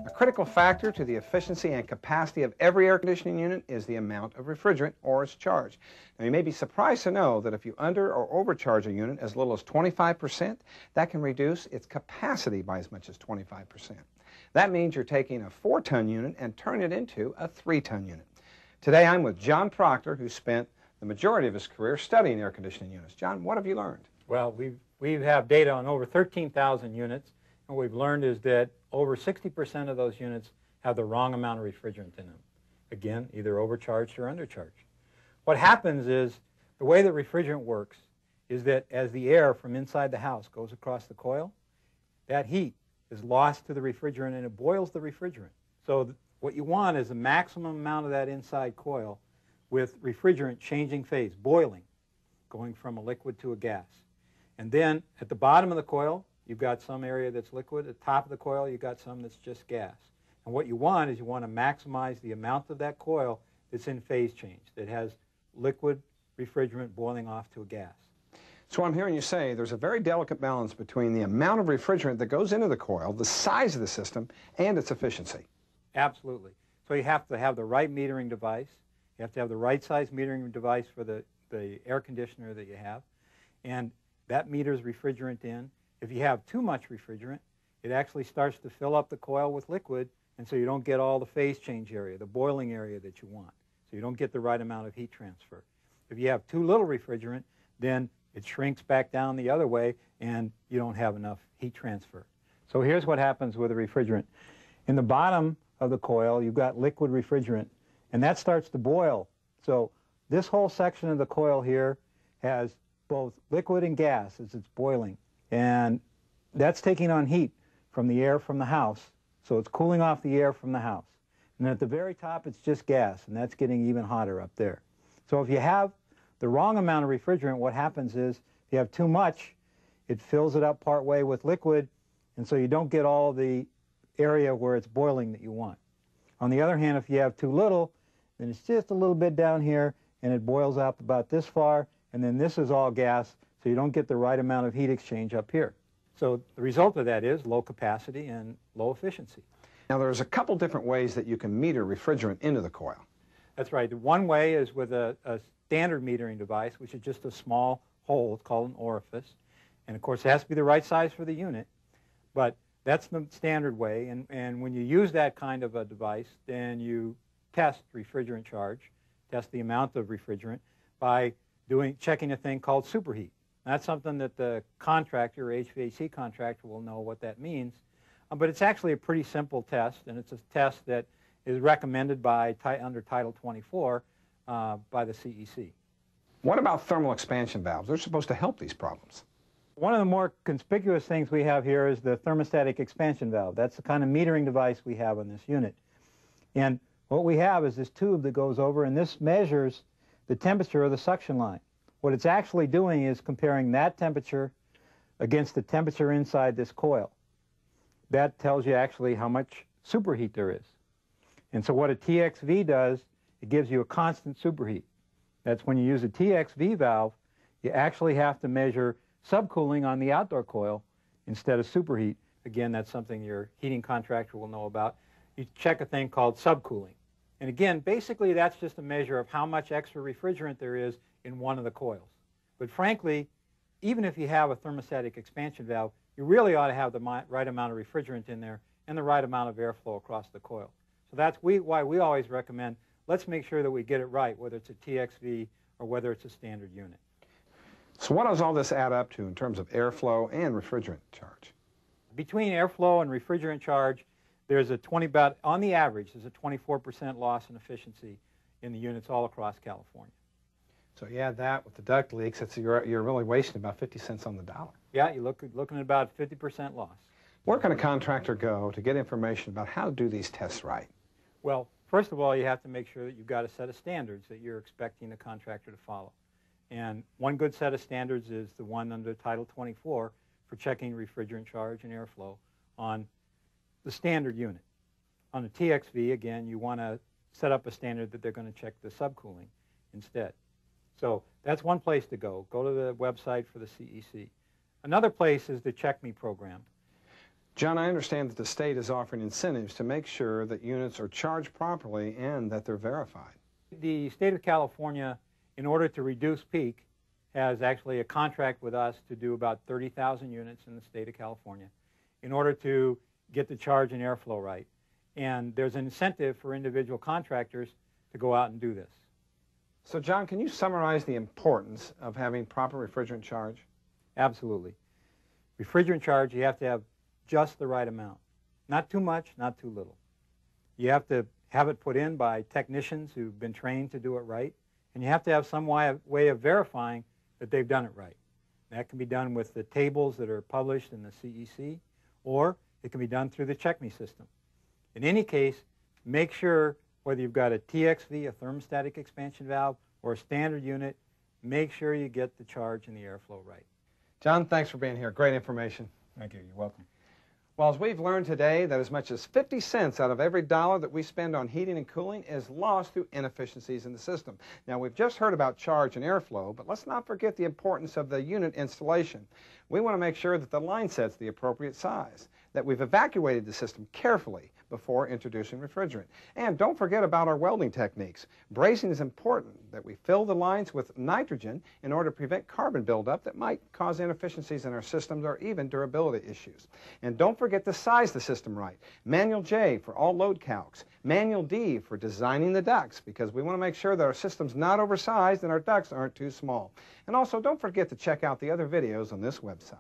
A critical factor to the efficiency and capacity of every air conditioning unit is the amount of refrigerant or its charge. Now, you may be surprised to know that if you under or overcharge a unit as little as 25%, that can reduce its capacity by as much as 25%. That means you're taking a 4-ton unit and turning it into a 3-ton unit. Today, I'm with John Proctor, who spent the majority of his career studying air conditioning units. John, what have you learned? Well, we have data on over 13,000 units, and what we've learned is that over 60% of those units have the wrong amount of refrigerant in them. Again, either overcharged or undercharged. What happens is, the way that refrigerant works is that as the air from inside the house goes across the coil, that heat is lost to the refrigerant and it boils the refrigerant. So what you want is a maximum amount of that inside coil with refrigerant changing phase, boiling, going from a liquid to a gas. And then at the bottom of the coil, you've got some area that's liquid. At the top of the coil, you've got some that's just gas. And what you want is you want to maximize the amount of that coil that's in phase change, that has liquid refrigerant boiling off to a gas. So I'm hearing you say there's a very delicate balance between the amount of refrigerant that goes into the coil, the size of the system, and its efficiency. Absolutely. So you have to have the right metering device. You have to have the right size metering device for the air conditioner that you have. And that meters refrigerant in. If you have too much refrigerant, it actually starts to fill up the coil with liquid, and so you don't get all the phase change area, the boiling area that you want. So you don't get the right amount of heat transfer. If you have too little refrigerant, then it shrinks back down the other way, and you don't have enough heat transfer. So here's what happens with a refrigerant. In the bottom of the coil, you've got liquid refrigerant, and that starts to boil. So this whole section of the coil here has both liquid and gas as it's boiling. And that's taking on heat from the air from the house. So it's cooling off the air from the house. And at the very top, it's just gas, and that's getting even hotter up there. So if you have the wrong amount of refrigerant, what happens is, if you have too much, it fills it up part way with liquid, and so you don't get all the area where it's boiling that you want. On the other hand, if you have too little, then it's just a little bit down here, and it boils up about this far, and then this is all gas, so you don't get the right amount of heat exchange up here. So the result of that is low capacity and low efficiency. Now, there's a couple different ways that you can meter refrigerant into the coil. That's right. One way is with a standard metering device, which is just a small hole. It's called an orifice. And, of course, it has to be the right size for the unit. But that's the standard way. And when you use that kind of a device, then you test refrigerant charge, test the amount of refrigerant by checking a thing called superheat. That's something that the contractor, or HVAC contractor, will know what that means. But it's actually a pretty simple test, and it's a test that is recommended by under Title 24 by the CEC. What about thermal expansion valves? They're supposed to help these problems. One of the more conspicuous things we have here is the thermostatic expansion valve. That's the kind of metering device we have on this unit. And what we have is this tube that goes over, and this measures the temperature of the suction line. What it's actually doing is comparing that temperature against the temperature inside this coil. That tells you actually how much superheat there is. And so what a TXV does, it gives you a constant superheat. That's when you use a TXV valve, you actually have to measure subcooling on the outdoor coil instead of superheat. Again, that's something your heating contractor will know about. You check a thing called subcooling. And again, basically that's just a measure of how much extra refrigerant there is in one of the coils. But frankly, even if you have a thermostatic expansion valve, you really ought to have the right amount of refrigerant in there and the right amount of airflow across the coil. So that's why we always recommend, let's make sure that we get it right, whether it's a TXV or whether it's a standard unit. So what does all this add up to in terms of airflow and refrigerant charge? Between airflow and refrigerant charge, there's on the average, there's a 24% loss in efficiency in the units all across California. So you add that with the duct leaks, you're really wasting about 50 cents on the dollar. Yeah, you're looking at about 50% loss. Where can a contractor go to get information about how to do these tests right? Well, first of all, you have to make sure that you've got a set of standards that you're expecting the contractor to follow. And one good set of standards is the one under Title 24 for checking refrigerant charge and airflow on the standard unit. On the TXV, again, you want to set up a standard that they're going to check the subcooling instead. So that's one place to go. Go to the website for the CEC. Another place is the Check Me program. John, I understand that the state is offering incentives to make sure that units are charged properly and that they're verified. The state of California, in order to reduce peak, has actually a contract with us to do about 30,000 units in the state of California in order to get the charge and airflow right. And there's an incentive for individual contractors to go out and do this. So, John, can you summarize the importance of having proper refrigerant charge? Absolutely. Refrigerant charge, you have to have just the right amount. Not too much, not too little. You have to have it put in by technicians who've been trained to do it right, and you have to have some way of verifying that they've done it right. That can be done with the tables that are published in the CEC, or it can be done through the Check Me system. In any case, make sure whether you've got a TXV, a thermostatic expansion valve, or a standard unit, make sure you get the charge and the airflow right. John, thanks for being here. Great information. Thank you. You're welcome. Well, as we've learned today that as much as 50 cents out of every dollar that we spend on heating and cooling is lost through inefficiencies in the system. Now, we've just heard about charge and airflow, but let's not forget the importance of the unit installation. We want to make sure that the line set's the appropriate size, that we've evacuated the system carefully before introducing refrigerant. And don't forget about our welding techniques. Bracing is important, that we fill the lines with nitrogen in order to prevent carbon buildup that might cause inefficiencies in our systems or even durability issues. And don't forget to size the system right. Manual J for all load calcs. Manual D for designing the ducts, because we want to make sure that our system's not oversized and our ducts aren't too small. And also, don't forget to check out the other videos on this website.